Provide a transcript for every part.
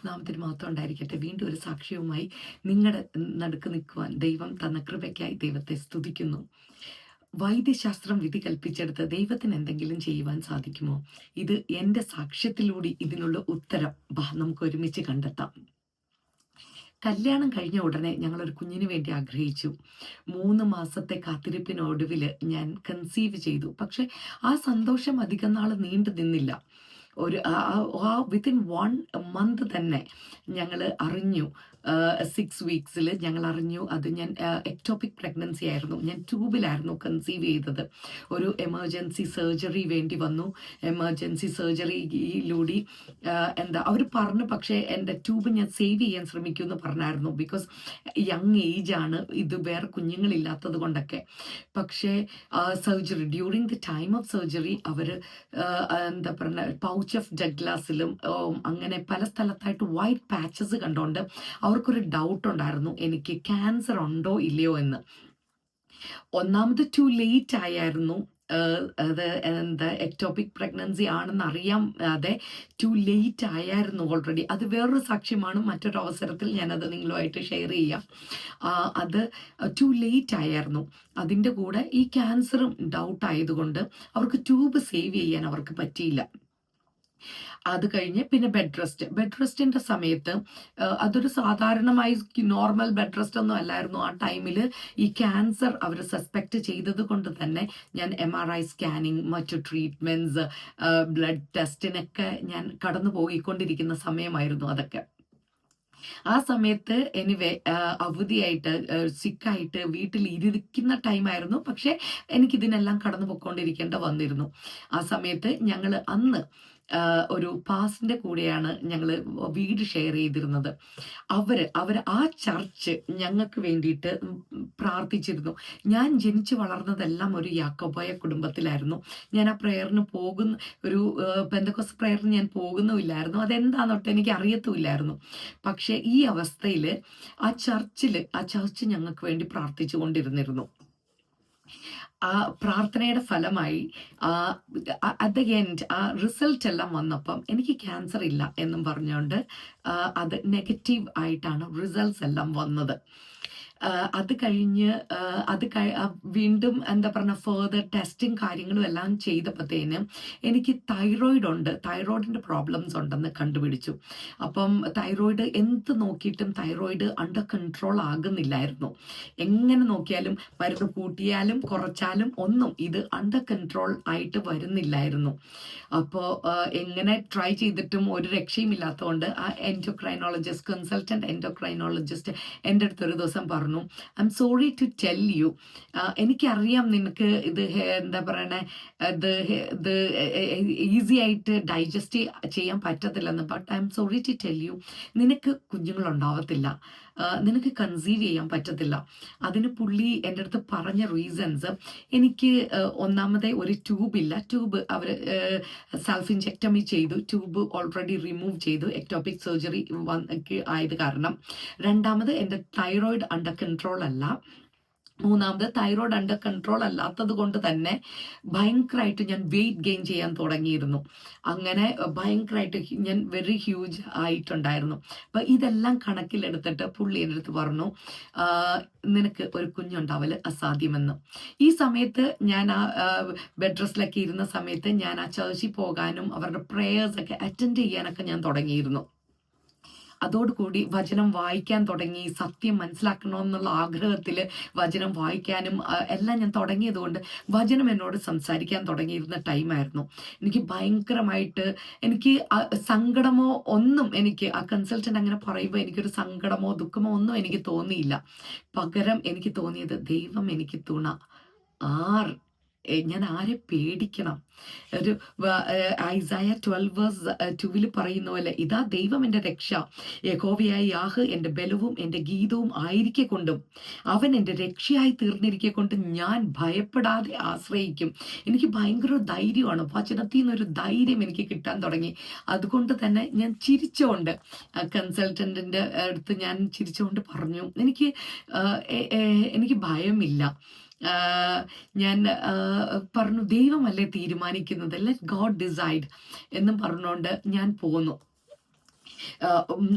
തിരുനാമത്തിന് മാത്രം ഉണ്ടായിരിക്കട്ടെ. വീണ്ടും ഒരു സാക്ഷ്യവുമായി നിങ്ങളുടെ നടുക്ക് നിൽക്കുവാൻ ദൈവം തന്ന കൃപയ്ക്കായി ദൈവത്തെ സ്തുതിക്കുന്നു. വൈദ്യശാസ്ത്രം വിധി കൽപ്പിച്ചെടുത്ത് ദൈവത്തിന് എന്തെങ്കിലും ചെയ്യുവാൻ സാധിക്കുമോ? ഇത് എൻ്റെ സാക്ഷ്യത്തിലൂടെ ഇതിനുള്ള ഉത്തരം നമുക്ക് ഒരുമിച്ച് കണ്ടെത്താം. കല്യാണം കഴിഞ്ഞ ഉടനെ ഞങ്ങളൊരു കുഞ്ഞിന് വേണ്ടി ആഗ്രഹിച്ചു. 3 മാസത്തെ കാത്തിരിപ്പിനൊടുവിൽ ഞാൻ കൺസീവ് ചെയ്തു. പക്ഷെ ആ സന്തോഷം അധികം നാൾ നീണ്ടു നിന്നില്ല. ഒരു വിത്തിൻ 1 മന്ത് തന്നെ ഞങ്ങൾ അറിഞ്ഞു. 6 വീക്സിൽ ഞങ്ങൾ അറിഞ്ഞു അത് ഞാൻ എക്ടോപിക് പ്രഗ്നൻസി ആയിരുന്നു. ഞാൻ ട്യൂബിലായിരുന്നു കൺസീവ് ചെയ്തത്. ഒരു എമർജൻസി സർജറി വേണ്ടി വന്നു. എമർജൻസി സർജറിയിലൂടെ അവർ പറഞ്ഞു, പക്ഷേ എൻ്റെ ട്യൂബ് ഞാൻ സേവ് ചെയ്യാൻ ശ്രമിക്കുമെന്ന് പറഞ്ഞായിരുന്നു. ബിക്കോസ് യങ് ഏജാണ്, ഇത് വേറെ കുഞ്ഞുങ്ങളില്ലാത്തത് കൊണ്ടൊക്കെ. പക്ഷേ surgery during the time of surgery അവർ പൗച്ച് ഓഫ് ഡഗ്ലാസിലും അങ്ങനെ പല സ്ഥലത്തായിട്ട് വൈറ്റ് പാച്ചസ് കണ്ടുകൊണ്ട് അവർക്കൊരു ഡൗട്ട് ഉണ്ടായിരുന്നു എനിക്ക് ക്യാൻസർ ഉണ്ടോ ഇല്ലയോ എന്ന്. ഒന്നാമത് ടു ലേറ്റ് ആയിരുന്നു. അത് എക്ടോപിക് പ്രഗ്നൻസി ആണെന്ന് അറിയാം. അതെ, ടു ലേറ്റ് ആയിരുന്നു ഓൾറെഡി. അത് വേറൊരു സാക്ഷ്യമാണ്, മറ്റൊരു അവസരത്തിൽ ഞാനത് നിങ്ങളുമായിട്ട് ഷെയർ ചെയ്യാം. അത് ടു ലേറ്റ് ആയിരുന്നു. അതിൻ്റെ കൂടെ ഈ ക്യാൻസറും ഡൗട്ട് ആയതുകൊണ്ട് അവർക്ക് ട്യൂബ് സേവ് ചെയ്യാൻ അവർക്ക് പറ്റിയില്ല. അത് കഴിഞ്ഞ് പിന്നെ ബെഡ് റെസ്റ്റിൻ്റെ സമയത്ത് അതൊരു സാധാരണമായി നോർമൽ ബെഡ് റെസ്റ്റ് ഒന്നും അല്ലായിരുന്നു. ആ ടൈമിൽ ഈ ക്യാൻസർ അവർ സസ്പെക്ട് ചെയ്തത് കൊണ്ട് തന്നെ ഞാൻ MRI സ്കാനിങ്, മറ്റു ട്രീറ്റ്മെൻറ്റ്സ്, ബ്ലഡ് ടെസ്റ്റിനൊക്കെ ഞാൻ കടന്നു പോയിക്കൊണ്ടിരിക്കുന്ന സമയമായിരുന്നു അതൊക്കെ. ആ സമയത്ത് അവധിയായിട്ട് സിക്കായിട്ട് വീട്ടിൽ ഇരിക്കുന്ന ടൈമായിരുന്നു. പക്ഷെ എനിക്കിതിനെല്ലാം കടന്നു പോയിക്കൊണ്ടിരിക്കേണ്ട വന്നിരുന്നു. ആ സമയത്ത് ഞങ്ങൾ അന്ന് ഒരു പാസിൻ്റെ കൂടെയാണ് ഞങ്ങൾ വീട് ഷെയർ ചെയ്തിരുന്നത്. അവർ ആ ചർച്ച് ഞങ്ങൾക്ക് വേണ്ടിയിട്ട് പ്രാർത്ഥിച്ചിരുന്നു. ഞാൻ ജനിച്ചു വളർന്നതെല്ലാം ഒരു യാക്കോബായ കുടുംബത്തിലായിരുന്നു. ഞാൻ ആ പ്രേയറിന് ഒരു പെന്തക്കോസ്ത് പ്രേയറിന് ഞാൻ പോകുന്നുമില്ലായിരുന്നു. അതെന്താണെന്നൊട്ട് എനിക്ക് അറിയത്തുമില്ലായിരുന്നു. പക്ഷേ ഈ അവസ്ഥയിൽ ആ ചർച്ച് ഞങ്ങൾക്ക് വേണ്ടി പ്രാർത്ഥിച്ചു കൊണ്ടിരുന്നിരുന്നു. ആ പ്രാർത്ഥനയുടെ ഫലമായി അറ്റ് ദ എൻഡ് ആ റിസൾട്ട് എല്ലാം വന്നപ്പം എനിക്ക് ക്യാൻസർ ഇല്ല എന്നും പറഞ്ഞുകൊണ്ട് അത് നെഗറ്റീവ് ആയിട്ടാണ് റിസൾട്ട്സ് എല്ലാം വന്നത്. അത് കഴിഞ്ഞ് വീണ്ടും ഫേർദർ ടെസ്റ്റിംഗ് കാര്യങ്ങളും എല്ലാം ചെയ്തപ്പോഴത്തേന് എനിക്ക് തൈറോയിഡിൻ്റെ പ്രോബ്ലംസ് ഉണ്ടെന്ന് കണ്ടുപിടിച്ചു. അപ്പം തൈറോയിഡ് എന്ത് നോക്കിയിട്ടും തൈറോയിഡ് അണ്ടർ കൺട്രോൾ ആകുന്നില്ലായിരുന്നു. എങ്ങനെ നോക്കിയാലും മരുന്ന് കൂട്ടിയാലും കുറച്ചാലും ഒന്നും ഇത് അണ്ടർ കൺട്രോൾ ആയിട്ട് വരുന്നില്ലായിരുന്നു. അപ്പോൾ എങ്ങനെ ട്രൈ ചെയ്തിട്ടും ഒരു രക്ഷയും ഇല്ലാത്തതുകൊണ്ട് ആ കൺസൾട്ടൻറ്റ് എൻഡോക്രൈനോളജിസ്റ്റ് എൻ്റെ അടുത്തൊരു ദിവസം പറഞ്ഞു, I'm sorry to tell you, എനിക്കറിയാം നിനക്ക് ഇത് ഇത് ഈസി ആയിട്ട് ഡൈജസ്റ്റ് ചെയ്യാൻ പറ്റത്തില്ലെന്ന്, but I'm sorry to tell you, നിനക്ക് കുഞ്ഞുങ്ങളുണ്ടാവത്തില്ല, നിനക്ക് കൺസീവ് ചെയ്യാൻ പറ്റത്തില്ല. അതിന് പുള്ളി എൻ്റെ അടുത്ത് പറഞ്ഞ റീസൺസ്, എനിക്ക് ഒന്നാമതെ ഒരു ട്യൂബ് അവർ സെൽഫ് ഇൻജെക്ടമി ചെയ്തു, ട്യൂബ് ഓൾറെഡി റിമൂവ് ചെയ്തു എക്ടോപിക് സർജറി ആയത് കാരണം. രണ്ടാമത് എൻ്റെ തൈറോയിഡ് അണ്ടർ കൺട്രോൾ അല്ല. മൂന്നാമത് തൈറോയ്ഡ് അണ്ടർ കൺട്രോൾ അല്ലാത്തത് കൊണ്ട് തന്നെ ഭയങ്കരമായിട്ട് ഞാൻ വെയിറ്റ് ഗെയിൻ ചെയ്യാൻ തുടങ്ങിയിരുന്നു. അങ്ങനെ ഭയങ്കരമായിട്ട് ഞാൻ വെരി ഹ്യൂജ് ആയിട്ടുണ്ടായിരുന്നു. അപ്പം ഇതെല്ലാം കണക്കിലെടുത്തിട്ട് പുള്ളി എൻ്റെ അടുത്ത് പറഞ്ഞു, നിനക്ക് ഒരു കുഞ്ഞുണ്ടാവൽ അസാധ്യമെന്ന്. ഈ സമയത്ത് ഞാൻ ആ ബെഡ് റെസ്റ്റിലൊക്കെ ഇരുന്ന സമയത്ത് ഞാൻ ആ ചർച്ചിൽ പോകാനും അവരുടെ പ്രേയേഴ്സൊക്കെ അറ്റൻഡ് ചെയ്യാനൊക്കെ ഞാൻ തുടങ്ങിയിരുന്നു. അതോടുകൂടി വചനം വായിക്കാൻ തുടങ്ങി. സത്യം മനസ്സിലാക്കണമെന്നുള്ള ആഗ്രഹത്തിൽ വചനം വായിക്കാനും എല്ലാം ഞാൻ തുടങ്ങിയതുകൊണ്ട് വചനം എന്നോട് സംസാരിക്കാൻ തുടങ്ങിയിരുന്ന ടൈമായിരുന്നു. എനിക്ക് ഭയങ്കരമായിട്ട് സങ്കടമോ ഒന്നും ആ കൺസൾട്ടൻ്റ് അങ്ങനെ പറയുമ്പോൾ എനിക്കൊരു സങ്കടമോ ദുഃഖമോ ഒന്നും എനിക്ക് തോന്നിയില്ല. പകരം എനിക്ക് തോന്നിയത്, ദൈവം എനിക്ക് തുണ, ഞാൻ ആരെ പേടിക്കണം? ഒരു ഐസായ 12:2 പറയുന്ന പോലെ, ഇതാ ദൈവം എൻ്റെ രക്ഷ, യഹോവയായ യാഹ് എൻ്റെ ബലവും എൻ്റെ ഗീതവും ആയിരിക്കൊണ്ടും അവൻ എൻ്റെ രക്ഷയായി തീർന്നിരിക്കൊണ്ട് ഞാൻ ഭയപ്പെടാതെ ആശ്രയിക്കും. എനിക്ക് ഭയങ്കര ധൈര്യമാണ്. വചനത്തിൽ നിന്നൊരു ധൈര്യം എനിക്ക് കിട്ടാൻ തുടങ്ങി. അതുകൊണ്ട് തന്നെ ഞാൻ ചിരിച്ചുകൊണ്ട് കൺസൾട്ടൻറ്റിൻ്റെ അടുത്ത് ഞാൻ ചിരിച്ചുകൊണ്ട് പറഞ്ഞു, എനിക്ക് ഭയമില്ല. ഞാൻ പറഞ്ഞു, ദൈവമല്ലേ തീരുമാനിക്കുന്നത്, ലെറ്റ് ഗോഡ് ഡിസൈഡ് എന്നും പറഞ്ഞുകൊണ്ട് ഞാൻ പോന്നു.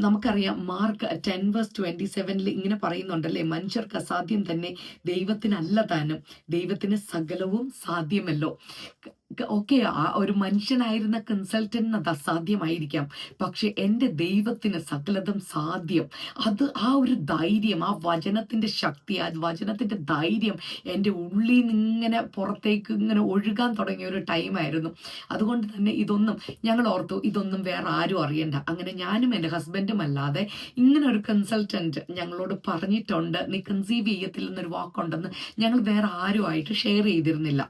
നമുക്കറിയാം മാർക്ക് 10:27 ഇങ്ങനെ പറയുന്നുണ്ടല്ലേ, മനുഷ്യർക്ക് അസാധ്യം തന്നെ ദൈവത്തിനല്ല താനും, ദൈവത്തിന് സകലവും സാധ്യമല്ലോ. ഓക്കെ, ആ ഒരു മനുഷ്യനായിരുന്ന കൺസൾട്ടന്റിന് അത് അസാധ്യമായിരിക്കാം, പക്ഷെ എൻ്റെ ദൈവത്തിന് സകലതും സാധ്യം. അത് ആ ഒരു ധൈര്യം, ആ വചനത്തിന്റെ ശക്തി, ആ വചനത്തിന്റെ ധൈര്യം എൻ്റെ ഉള്ളിൽ നിന്ന് ഇങ്ങനെ പുറത്തേക്ക് ഇങ്ങനെ ഒഴുകാൻ തുടങ്ങിയ ഒരു ടൈമായിരുന്നു. അതുകൊണ്ട് തന്നെ ഇതൊന്നും ഞങ്ങൾ ഓർത്തു, ഇതൊന്നും വേറെ ആരും അറിയണ്ട. അങ്ങനെ ഞാനും എൻ്റെ ഹസ്ബൻഡും അല്ലാതെ ഇങ്ങനെ ഒരു കൺസൾട്ടന്റ് ഞങ്ങളോട് പറഞ്ഞിട്ടുണ്ട്, നീ കൺസീവ് ചെയ്യത്തില്ലെന്നൊരു വാക്കുണ്ടെന്ന് ഞങ്ങൾ വേറെ ആരുമായിട്ട് ഷെയർ ചെയ്തിരുന്നില്ല.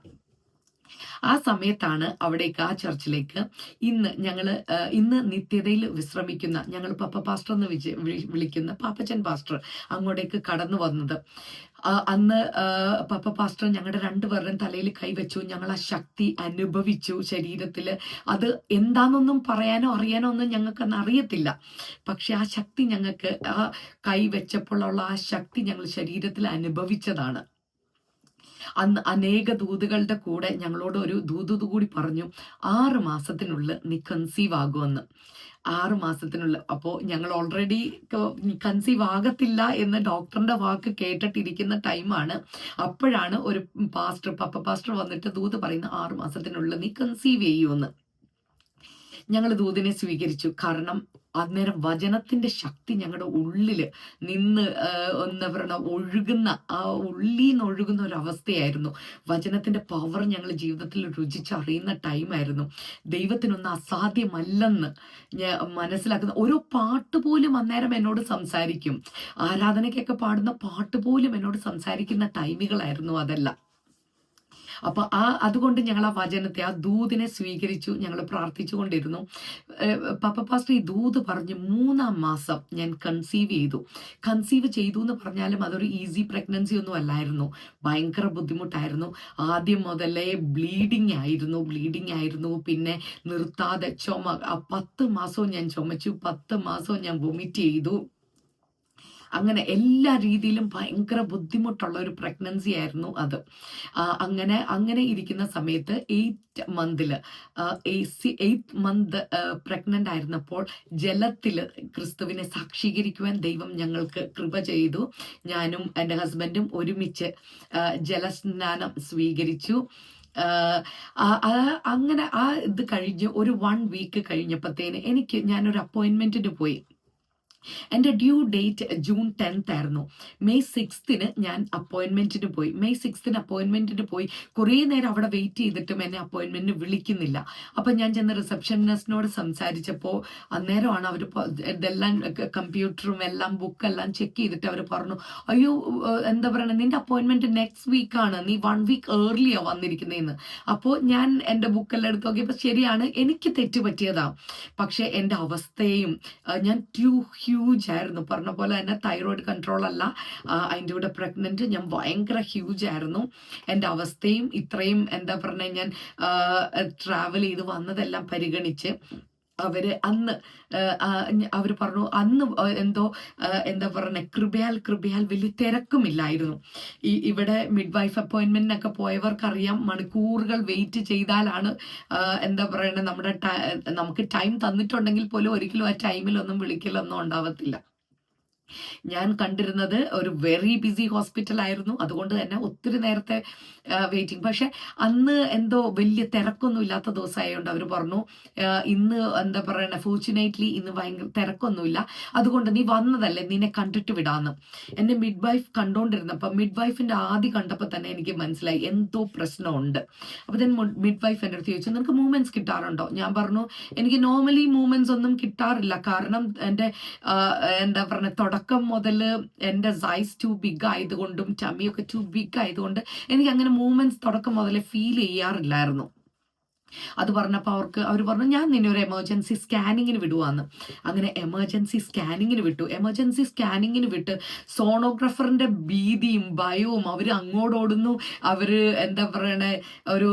ആ സമയത്താണ് അവിടേക്ക്, ആ ചർച്ചിലേക്ക് ഇന്ന് നിത്യതയിൽ വിശ്രമിക്കുന്ന ഞങ്ങൾ പപ്പ പാസ്റ്റർ എന്ന് വിളിക്കുന്ന പാപ്പച്ചൻ പാസ്റ്റർ അങ്ങോട്ടേക്ക് കടന്നു വന്നത്. അന്ന് പപ്പ പാസ്റ്റർ ഞങ്ങളുടെ രണ്ടുപേരുടെയും തലയിൽ കൈവച്ചു. ഞങ്ങൾ ആ ശക്തി അനുഭവിച്ചു ശരീരത്തിൽ. അത് എന്താണെന്നൊന്നും പറയാനോ അറിയാനോ ഒന്നും ഞങ്ങൾക്കന്ന് അറിയത്തില്ല. പക്ഷെ ആ ശക്തി ഞങ്ങൾക്ക്, ആ കൈവച്ചപ്പോഴുള്ള ആ ശക്തി ഞങ്ങൾ ശരീരത്തിൽ അനുഭവിച്ചതാണ്. അന്ന് അനേക ദൂതുകളുടെ കൂടെ ഞങ്ങളോട് ഒരു ദൂത് കൂടി പറഞ്ഞു, 6 മാസത്തിനുള്ളിൽ നീ കൺസീവ് ആകുമെന്ന്. 6 മാസത്തിനുള്ളിൽ. അപ്പോൾ ഞങ്ങൾ ഓൾറെഡി കൺസീവ് ആകത്തില്ല എന്ന് ഡോക്ടറിന്റെ വാക്ക് കേട്ടിട്ടിരിക്കുന്ന ടൈമാണ്. അപ്പോഴാണ് ഒരു പാസ്റ്റർ, പപ്പ പാസ്റ്റർ വന്നിട്ട് ദൂത് പറയുന്ന 6 മാസത്തിനുള്ളിൽ നീ കൺസീവ് ചെയ്യുമെന്ന്. ഞങ്ങൾ ദൂതിനെ സ്വീകരിച്ചു. കാരണം അന്നേരം വചനത്തിന്റെ ശക്തി ഞങ്ങളുടെ ഉള്ളില് നിന്ന് എന്താ പറയുക, ഒഴുകുന്ന, ആ ഉള്ളിൽ നിന്ന് ഒഴുകുന്ന ഒരു അവസ്ഥയായിരുന്നു. വചനത്തിന്റെ പവർ ഞങ്ങൾ ജീവിതത്തിൽ രുചിച്ചറിയുന്ന ടൈമായിരുന്നു. ദൈവത്തിനൊന്നും അസാധ്യമല്ലെന്ന് ഞാൻ മനസ്സിലാക്കുന്ന ഓരോ പാട്ട് പോലും അന്നേരം എന്നോട് സംസാരിക്കും. ആരാധനയ്ക്കൊക്കെ പാടുന്ന പാട്ട് പോലും എന്നോട് സംസാരിക്കുന്ന ടൈമുകളായിരുന്നു അതെല്ലാം. അപ്പൊ അതുകൊണ്ട് ഞങ്ങൾ ആ വചനത്തെ, ആ ദൂതിനെ സ്വീകരിച്ചു. ഞങ്ങൾ പ്രാർത്ഥിച്ചുകൊണ്ടിരുന്നു. പപ്പ പാസ്റ്റർ ഈ ദൂത് പറഞ്ഞ് 3-ാം മാസം ഞാൻ കൺസീവ് ചെയ്തു എന്ന് പറഞ്ഞാലും അതൊരു ഈസി പ്രഗ്നൻസി ഒന്നും അല്ലായിരുന്നു. ഭയങ്കര ബുദ്ധിമുട്ടായിരുന്നു. ആദ്യം മുതലേ ബ്ലീഡിങ് ആയിരുന്നു. പിന്നെ നിർത്താതെ ചുമ. 10 മാസവും ഞാൻ ചുമച്ചു, 10 മാസവും ഞാൻ വൊമിറ്റ് ചെയ്തു. അങ്ങനെ എല്ലാ രീതിയിലും ഭയങ്കര ബുദ്ധിമുട്ടുള്ള ഒരു പ്രഗ്നൻസി ആയിരുന്നു അത്. അങ്ങനെ ഇരിക്കുന്ന സമയത്ത് 8th മന്ത് പ്രഗ്നന്റ് ആയിരുന്നപ്പോൾ ജലത്തിൽ ക്രിസ്തുവിനെ സാക്ഷീകരിക്കുവാൻ ദൈവം ഞങ്ങൾക്ക് കൃപ ചെയ്തു. ഞാനും എൻ്റെ ഹസ്ബൻഡും ഒരുമിച്ച് ജലസ്നാനം സ്വീകരിച്ചു. അങ്ങനെ ഇത് കഴിഞ്ഞ് ഒരു 1 വീക്ക് കഴിഞ്ഞപ്പോഴത്തേന് ഞാനൊരു അപ്പോയിൻമെന്റിന് പോയി. എൻ്റെ ഡ്യൂ ഡേറ്റ് ജൂൺ 10th ആയിരുന്നു. മെയ് 6th ഞാൻ അപ്പോയിൻമെന്റിന് പോയി. കുറേ നേരം അവിടെ വെയിറ്റ് ചെയ്തിട്ടും എന്നെ അപ്പോയിൻമെന്റിന് വിളിക്കുന്നില്ല. അപ്പം ഞാൻ ചെന്ന് റിസപ്ഷനിസ്റ്റിനോട് സംസാരിച്ചപ്പോൾ അന്നേരമാണ് അവർ ഇതെല്ലാം കമ്പ്യൂട്ടറും എല്ലാം ബുക്കെല്ലാം ചെക്ക് ചെയ്തിട്ട് അവർ പറഞ്ഞു, അയ്യോ എന്താ പറയണേ, നിന്റെ അപ്പോയിൻമെന്റ് നെക്സ്റ്റ് വീക്കാണ്, നീ 1 വീക്ക് ഏർലിയാ വന്നിരിക്കുന്നതെന്ന്. അപ്പോൾ ഞാൻ എൻ്റെ ബുക്കെല്ലാം എടുത്ത് നോക്കിയപ്പോൾ ശരിയാണ്, എനിക്ക് തെറ്റ് പറ്റിയതാ. പക്ഷെ എൻ്റെ അവസ്ഥയും, ഞാൻ ഹ്യൂജ് ആയിരുന്നു. പറഞ്ഞ പോലെ തന്നെ തൈറോയിഡ് കൺട്രോൾ അല്ല, അതിൻ്റെ കൂടെ പ്രഗ്നന്റ്, ഞാൻ ഭയങ്കര ഹ്യൂജ് ആയിരുന്നു. എൻ്റെ അവസ്ഥയും ഇത്രയും എന്താ പറഞ്ഞ ഞാൻ ട്രാവൽ ചെയ്ത് വന്നതെല്ലാം പരിഗണിച്ച് അവർ പറഞ്ഞു അന്ന് എന്തോ എന്താ പറഞ്ഞ കൃപയാൽ വലിയ തിരക്കുമില്ലായിരുന്നു. ഇവിടെ മിഡ് വൈഫ് അപ്പോയിൻമെന്റിനൊക്കെ പോയവർക്കറിയാം, മണിക്കൂറുകൾ വെയിറ്റ് ചെയ്താലാണ് എന്താ പറയണ നമുക്ക് ടൈം തന്നിട്ടുണ്ടെങ്കിൽ പോലും ഒരിക്കലും ആ ടൈമിലൊന്നും വിളിക്കലൊന്നും ഉണ്ടാവത്തില്ല. ഞാൻ കണ്ടിരുന്നത് ഒരു വെരി ബിസി ഹോസ്പിറ്റൽ ആയിരുന്നു. അതുകൊണ്ട് തന്നെ ഒത്തിരി നേരത്തെ വെയിറ്റിംഗ്. പക്ഷെ അന്ന് എന്തോ വലിയ തിരക്കൊന്നും ഇല്ലാത്ത ദിവസമായതുകൊണ്ട് അവർ പറഞ്ഞു, ഇന്ന് എന്താ പറയണ, ഫോർച്ചുനേറ്റ്ലി ഇന്ന് ഭയങ്കര തിരക്കൊന്നുമില്ല, അതുകൊണ്ട് നീ വന്നതല്ലേ, നിന്നെ കണ്ടിട്ട് വിടാന്ന്. എന്നെ മിഡ് വൈഫ് കണ്ടോണ്ടിരുന്നപ്പോൾ മിഡ് വൈഫിന്റെ ആദ്യം കണ്ടപ്പോൾ തന്നെ എനിക്ക് മനസ്സിലായി എന്തോ പ്രശ്നമുണ്ട്. അപ്പൊ then മിഡ് വൈഫ് എൻ്റെ അടുത്ത് ചോദിച്ചു, നിനക്ക് മൂവ്മെന്റ്സ് കിട്ടാറുണ്ടോ? ഞാൻ പറഞ്ഞു, എനിക്ക് നോർമലി മൂവ്മെന്റ്സ് ഒന്നും കിട്ടാറില്ല. കാരണം എൻ്റെ എന്താ പറഞ്ഞ തുടക്കം മുതൽ എൻ്റെ സൈസ് ടു ബിഗ് ആയതുകൊണ്ടും ടമിയൊക്കെ ടു ബിഗ് ആയതുകൊണ്ട് എനിക്ക് അങ്ങനെ മൂവ്മെന്റ്സ് തുടക്കം മുതലേ ഫീൽ ചെയ്യാറില്ലായിരുന്നു. അത് പറഞ്ഞപ്പോൾ അവർ പറഞ്ഞു, ഞാൻ നിന്നെ ഒരു എമർജൻസി സ്കാനിങ്ങിന് വിടുവാന്ന്. അങ്ങനെ എമർജൻസി സ്കാനിങ്ങിന് വിട്ട് സോണോഗ്രാഫറിന്റെ ഭീതിയും ഭയവും, അവർ അങ്ങോട്ടോടുന്നു, അവര് എന്താ പറയണേ, ഒരു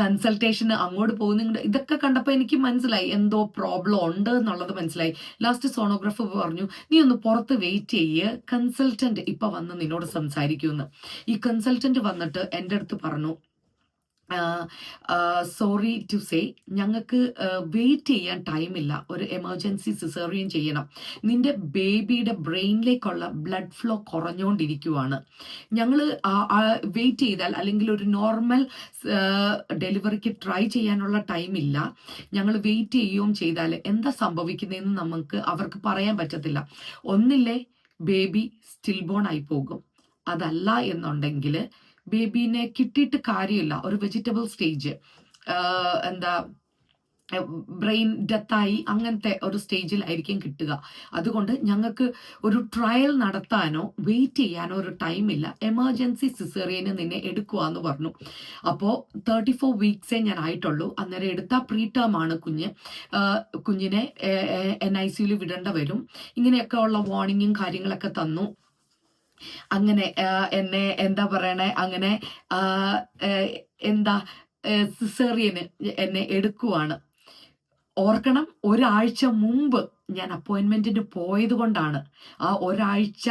കൺസൾട്ടേഷന് അങ്ങോട്ട് പോകുന്നുണ്ട്. ഇതൊക്കെ കണ്ടപ്പോൾ എനിക്ക് മനസ്സിലായി എന്തോ പ്രോബ്ലം ഉണ്ട് എന്നുള്ളത് മനസ്സിലായി. ലാസ്റ്റ് സോണോഗ്രാഫർ പറഞ്ഞു, നീ ഒന്ന് പുറത്ത് വെയിറ്റ് ചെയ്യ്, കൺസൾട്ടന്റ് ഇപ്പൊ വന്ന് നിന്നോട് സംസാരിക്കുമെന്ന്. ഈ കൺസൾട്ടന്റ് വന്നിട്ട് എൻ്റെ അടുത്ത് പറഞ്ഞു, സോറി ടു സേ, ഞങ്ങൾക്ക് വെയിറ്റ് ചെയ്യാൻ ടൈമില്ല. ഒരു എമർജൻസി സിസേറിയൻ ചെയ്യണം. നിന്റെ ബേബിയുടെ ബ്രെയിനിലേക്കുള്ള ബ്ലഡ് ഫ്ലോ കുറഞ്ഞുകൊണ്ടിരിക്കുവാണ്. ഞങ്ങൾ വെയിറ്റ് ചെയ്താൽ, അല്ലെങ്കിൽ ഒരു നോർമൽ ഡെലിവറിക്ക് ട്രൈ ചെയ്യാനുള്ള ടൈമില്ല. ഞങ്ങൾ വെയിറ്റ് ചെയ്യുകയും ചെയ്താൽ എന്താ സംഭവിക്കുന്നതെന്ന് അവർക്ക് പറയാൻ പറ്റത്തില്ല. ഒന്നില്ലേ ബേബി സ്റ്റിൽ ബോൺ ആയി പോകും, അതല്ല എന്നുണ്ടെങ്കിൽ ബേബീനെ കിട്ടിയിട്ട് കാര്യമില്ല. ഒരു വെജിറ്റബിൾ സ്റ്റേജ്, എന്താ ബ്രെയിൻ ഡെത്തായി അങ്ങനത്തെ ഒരു സ്റ്റേജിലായിരിക്കും കിട്ടുക. അതുകൊണ്ട് ഞങ്ങൾക്ക് ഒരു ട്രയൽ നടത്താനോ വെയിറ്റ് ചെയ്യാനോ ഒരു ടൈമില്ല. എമർജൻസി സിസേറിയന് നിന്നെ എടുക്കുക എന്ന് പറഞ്ഞു. അപ്പോൾ 34 വീക്സേ ഞാൻ ആയിട്ടുള്ളൂ. അന്നേരം എടുത്ത പ്രീ ടേം ആണ് കുഞ്ഞിനെ NICU വിടേണ്ട വരും. ഇങ്ങനെയൊക്കെ ഉള്ള വാർണിങ്ങും കാര്യങ്ങളൊക്കെ തന്നു. അങ്ങനെ എന്നെ എന്താ പറയണേ, അങ്ങനെ സിസേറിയന് എന്നെ എടുക്കുവാണ്. ഓർക്കണം, ഒരാഴ്ച മുമ്പ് ഞാൻ അപ്പോയിൻമെന്റിന് പോയത് കൊണ്ടാണ്. ആ ഒരാഴ്ച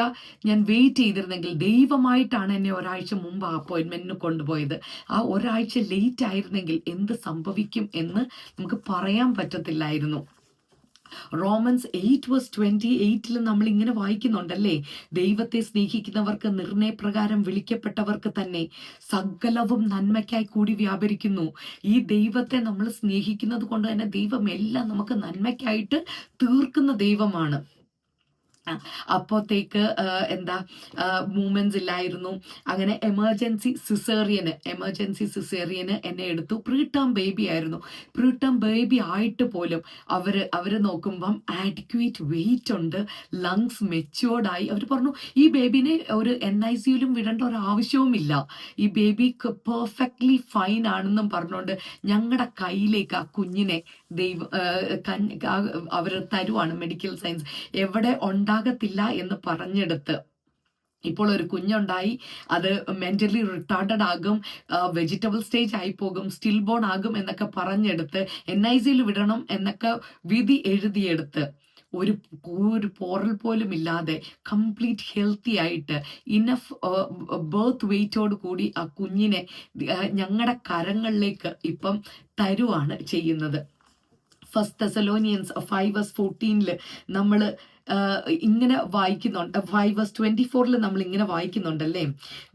ഞാൻ വെയിറ്റ് ചെയ്തിരുന്നെങ്കിൽ, ദൈവമായിട്ടാണ് എന്നെ ഒരാഴ്ച മുമ്പ് ആ അപ്പോയിൻമെന്റിന് കൊണ്ടുപോയത്. ആ ഒരാഴ്ച ലേറ്റ് ആയിരുന്നെങ്കിൽ എന്ത് സംഭവിക്കും എന്ന് നമുക്ക് പറയാൻ പറ്റത്തില്ലായിരുന്നു. റോമൻസ് 8:28 നമ്മൾ ഇങ്ങനെ വായിക്കുന്നുണ്ടല്ലേ, ദൈവത്തെ സ്നേഹിക്കുന്നവർക്ക് നിർണയപ്രകാരം വിളിക്കപ്പെട്ടവർക്ക് തന്നെ സകലവും നന്മയ്ക്കായി കൂടി വ്യാപരിക്കുന്നു. ഈ ദൈവത്തെ നമ്മൾ സ്നേഹിക്കുന്നത് കൊണ്ട് തന്നെ ദൈവം എല്ലാം നമുക്ക് നന്മയ്ക്കായിട്ട് തീർക്കുന്ന ദൈവമാണ്. അപ്പോഴത്തേക്ക് മൂവ്മെന്റ്സ് ഇല്ലായിരുന്നു. അങ്ങനെ എമർജൻസി സിസേറിയന് എന്നെ എടുത്തു. പ്രീ ടേം ബേബി ആയിരുന്നു. പ്രീ ടേം ബേബി ആയിട്ട് പോലും അവര് നോക്കുമ്പം ആഡിക്വേറ്റ് വെയിറ്റ് ഉണ്ട്, ലങ്സ് മെച്യൂർഡായി. അവർ പറഞ്ഞു ഈ ബേബിനെ ഒരു NICU വിടേണ്ട ഒരു ആവശ്യവുമില്ല, ഈ ബേബി പെർഫെക്റ്റ്ലി ഫൈൻ ആണെന്നും പറഞ്ഞുകൊണ്ട് ഞങ്ങളുടെ കയ്യിലേക്ക് ആ കുഞ്ഞിനെ അവർ തരുവാണ്. മെഡിക്കൽ സയൻസ് എവിടെ ഉണ്ടാകത്തില്ല എന്ന് പറഞ്ഞെടുത്ത് ഇപ്പോൾ ഒരു കുഞ്ഞുണ്ടായി. അത് മെന്റലി റിട്ടാർഡഡ് ആകും, വെജിറ്റബിൾ സ്റ്റേജ് ആയി പോകും, സ്റ്റിൽ ബോൺ ആകും എന്നൊക്കെ പറഞ്ഞെടുത്ത് NICU വിടണം എന്നൊക്കെ വിധി എഴുതിയെടുത്ത് ഒരു പോറൽ പോലും ഇല്ലാതെ കംപ്ലീറ്റ് ഹെൽത്തി ആയിട്ട് ഇനഫ് ബർത്ത് വെയിറ്റോട് കൂടി ആ കുഞ്ഞിനെ ഞങ്ങളുടെ കരങ്ങളിലേക്ക് ഇപ്പം തരുവാണ് ചെയ്യുന്നത്. 1 Thessalonians 5:14 നമ്മൾ ഇങ്ങനെ വായിക്കുന്നുണ്ട്. 5:24 നമ്മൾ ഇങ്ങനെ വായിക്കുന്നുണ്ടല്ലേ,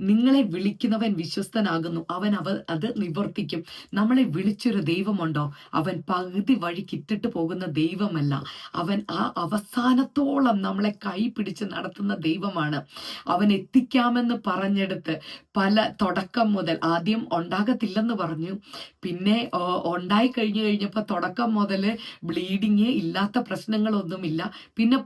നിങ്ങളെ വിളിക്കുന്നവൻ വിശ്വസ്തനാകുന്നു, അവൻ അത് നിവർത്തിക്കും. നമ്മളെ വിളിച്ചൊരു ദൈവമുണ്ടോ? അവൻ പകുതി വഴി കിട്ടിട്ട് പോകുന്ന ദൈവമല്ല. അവൻ ആ അവസാനത്തോളം നമ്മളെ കൈ പിടിച്ച് നടത്തുന്ന ദൈവമാണ്. അവൻ എത്തിക്കാമെന്ന് പറഞ്ഞെടുത്ത് തുടക്കം മുതൽ, ആദ്യം ഉണ്ടാകത്തില്ലെന്ന് പറഞ്ഞു, പിന്നെ ഉണ്ടായി കഴിഞ്ഞപ്പോൾ തുടക്കം മുതൽ ബ്ലീഡിങ് ഇല്ലാത്ത പ്രശ്നങ്ങളൊന്നുമില്ല. പിന്നെ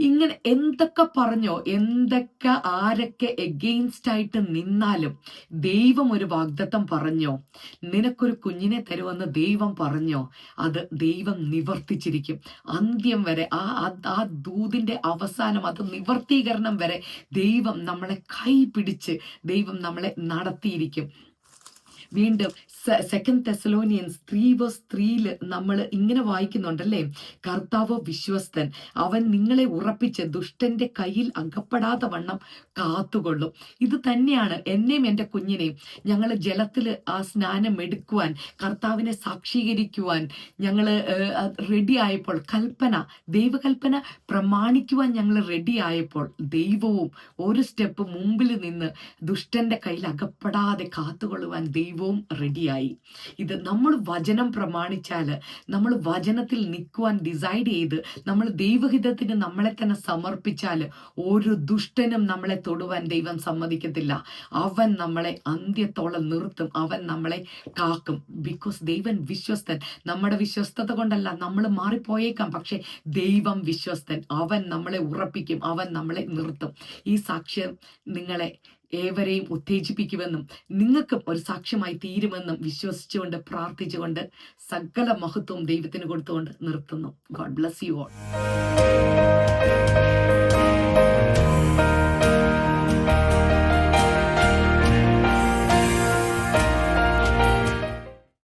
ഇങ്ങനെ എന്തൊക്കെ പറഞ്ഞോ, എന്തൊക്കെ ആരൊക്കെ എഗെയിൻസ്റ്റ് ആയിട്ട് നിന്നാലും ദൈവം ഒരു വാഗ്ദത്തം പറഞ്ഞോ, നിനക്കൊരു കുഞ്ഞിനെ തരുമെന്ന് ദൈവം പറഞ്ഞോ, അത് ദൈവം നിവർത്തിച്ചിരിക്കും. അന്ത്യം വരെ ആ ദൂതിന്റെ അവസാനം, അത് നിവർത്തീകരണം വരെ ദൈവം നമ്മളെ കൈ പിടിച്ച് ദൈവം നമ്മളെ നടത്തിയിരിക്കും. വീണ്ടും 2 Thessalonians 3:3 നമ്മൾ ഇങ്ങനെ വായിക്കുന്നുണ്ടല്ലേ, കർത്താവ് വിശ്വസ്തൻ, അവൻ നിങ്ങളെ ഉറപ്പിച്ച് ദുഷ്ടന്റെ കയ്യിൽ അകപ്പെടാതെ വണ്ണം കാത്തുകൊള്ളും. ഇത് തന്നെയാണ് എന്നെയും എൻ്റെ കുഞ്ഞിനെയും. ഞങ്ങൾ ജലത്തിൽ ആ സ്നാനം എടുക്കുവാൻ, കർത്താവിനെ സാക്ഷീകരിക്കുവാൻ ഞങ്ങൾ റെഡി ആയപ്പോൾ, ദൈവകൽപ്പന പ്രമാണിക്കുവാൻ ഞങ്ങൾ റെഡി ആയപ്പോൾ, ദൈവവും ഒരു സ്റ്റെപ്പ് മുമ്പിൽ നിന്ന് ദുഷ്ടന്റെ കയ്യിൽ അകപ്പെടാതെ കാത്തുകൊള്ളുവാൻ ദൈവവും റെഡിയായി. ഇത് നമ്മൾ വചനം പ്രമാണിച്ചാൽ, നമ്മൾ വചനത്തിൽ നിൽക്കുവാൻ ഡിസൈഡ് ചെയ്ത് നമ്മൾ ദൈവഹിതത്തിന് നമ്മളെ തന്നെ സമർപ്പിച്ചാൽ ഒരു ദുഷ്ടനും നമ്മളെ തൊടുവാൻ ദൈവം സമ്മതിക്കത്തില്ല. അവൻ നമ്മളെ അന്ത്യത്തോളം നിർത്തും, അവൻ നമ്മളെ കാക്കും. ബിക്കോസ് ദൈവം വിശ്വസ്തൻ. നമ്മുടെ വിശ്വസ്തത കൊണ്ടല്ല, നമ്മൾ മാറിപ്പോയേക്കാം, പക്ഷെ ദൈവം വിശ്വസ്തൻ. അവൻ നമ്മളെ ഉറപ്പിക്കും, അവൻ നമ്മളെ നിർത്തും. ഈ സാക്ഷ്യം നിങ്ങളെ ഏവരെയും ഉത്തേജിപ്പിക്കുമെന്നും നിങ്ങൾക്കും ഒരു സാക്ഷ്യമായി തീരുമെന്നും വിശ്വസിച്ചുകൊണ്ട് പ്രാർത്ഥിച്ചുകൊണ്ട് സകല മഹത്വവും ദൈവത്തിന് കൊടുത്തുകൊണ്ട് നിർത്തുന്നു. God bless you all.